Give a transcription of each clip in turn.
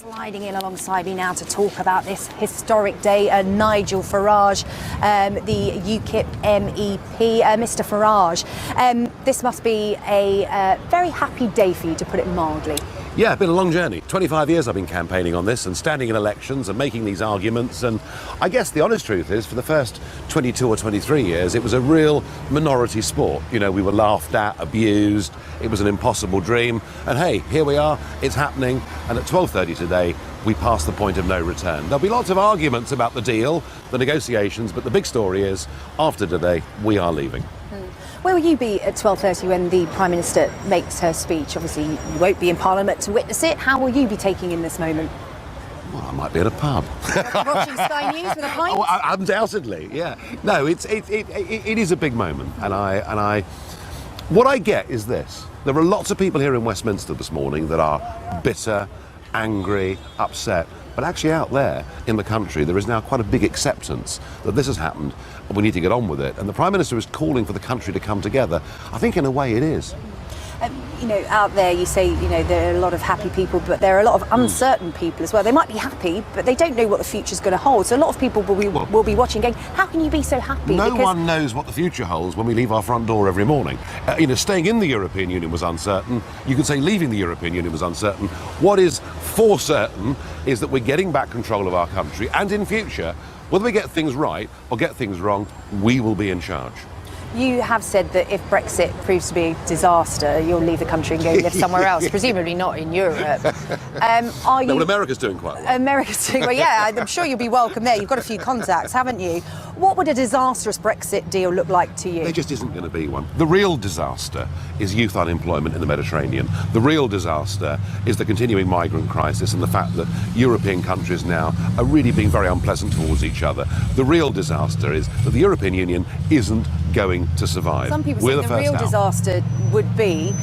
Sliding in alongside me now to talk about this historic day, Nigel Farage, the UKIP MEP. Mr Farage, this must be a very happy day for you, to put it mildly. Yeah, it's been a long journey. 25 years I've been campaigning on this and standing in elections and making these arguments, and I guess the honest truth is for the first 22 or 23 years it was a real minority sport. You know, we were laughed at, abused, it was an impossible dream, and hey, here we are, it's happening, and at 12:30 today we pass the point of no return. There'll be lots of arguments about the deal, the negotiations, but the big story is, after today, we are leaving. Where will you be at 12:30 when the Prime Minister makes her speech? Obviously, you won't be in Parliament to witness it. How will you be taking in this moment? Well, I might be at a pub. Watching Sky News with a pint? Oh, undoubtedly, yeah. No, it is a big moment, and what I get is this. There are lots of people here in Westminster this morning that are bitter, angry, upset. But actually out there in the country, there is now quite a big acceptance that this has happened and we need to get on with it. And the Prime Minister is calling for the country to come together. I think in a way it is. You know, out there you say, you know, there are a lot of happy people, but there are a lot of uncertain people as well. They might be happy, but they don't know what the future's going to hold. So a lot of people will be watching going, how can you be so happy? No one knows what the future holds when we leave our front door every morning. You know, staying in the European Union was uncertain. You could say leaving the European Union was uncertain. What is for certain is that we're getting back control of our country, and in future, whether we get things right or get things wrong, we will be in charge. You have said that if Brexit proves to be a disaster, you'll leave the country and go live somewhere else, presumably not in Europe. Well, America's doing quite well. America's doing well, yeah. I'm sure you'll be welcome there. You've got a few contacts, haven't you? What would a disastrous Brexit deal look like to you? There just isn't going to be one. The real disaster is youth unemployment in the Mediterranean. The real disaster is the continuing migrant crisis and the fact that European countries now are really being very unpleasant towards each other. The real disaster is that the European Union isn't going to survive. Some people say the real disaster would be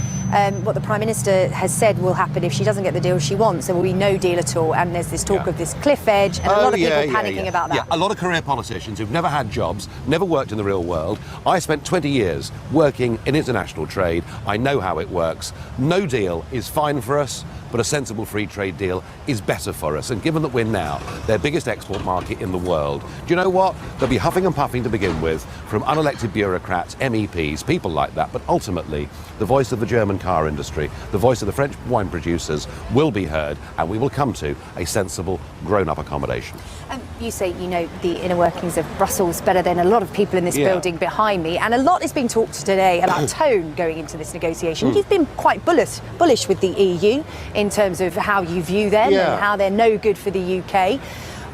what the Prime Minister has said will happen if she doesn't get the deal she wants. There will be no deal at all, and there's this talk of this cliff edge, and a lot of people panicking about that. Yeah, a lot of career politicians who've never had jobs, never worked in the real world. I spent 20 years working in international trade. I know how it works. No deal is fine for us, but a sensible free trade deal is better for us. And given that we're now their biggest export market in the world, do you know what? They'll be huffing and puffing to begin with from unelected bureaucrats, MEPs, people like that. But ultimately, the voice of the German car industry, the voice of the French wine producers will be heard, and we will come to a sensible, grown-up accommodation. You say you know the inner workings of Brussels better than a lot of people in this building behind me, and a lot is being talked today about tone going into this the You've been quite bullish with the EU in terms of how you view them and how they're no good for the UK.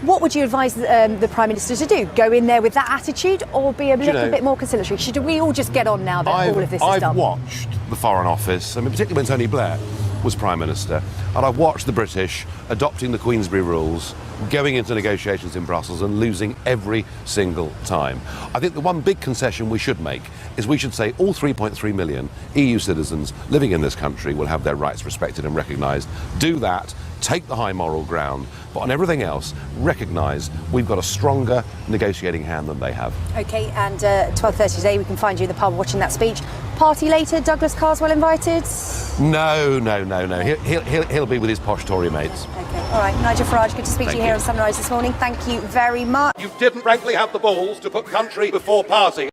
What would you advise the Prime Minister to do? Go in there with that attitude, or be a little bit more conciliatory? Should we all just get on now that all of this is done? I've watched the Foreign Office, I mean, particularly when Tony Blair was Prime Minister, and I've watched the British adopting the Queensberry rules, going into negotiations in Brussels and losing every single time. I think the one big concession we should make is we should say all 3.3 million EU citizens living in this country will have their rights respected and recognised. Do that, take the high moral ground, but on everything else, recognise we've got a stronger negotiating hand than they have. OK, and 12:30 today we can find you in the pub watching that speech. Party later, Douglas Carswell invited? No. He'll be with his posh Tory mates. OK, all right. Nigel Farage, good to speak to you here on Sunrise this morning. Thank you very much. You didn't frankly have the balls to put country before party.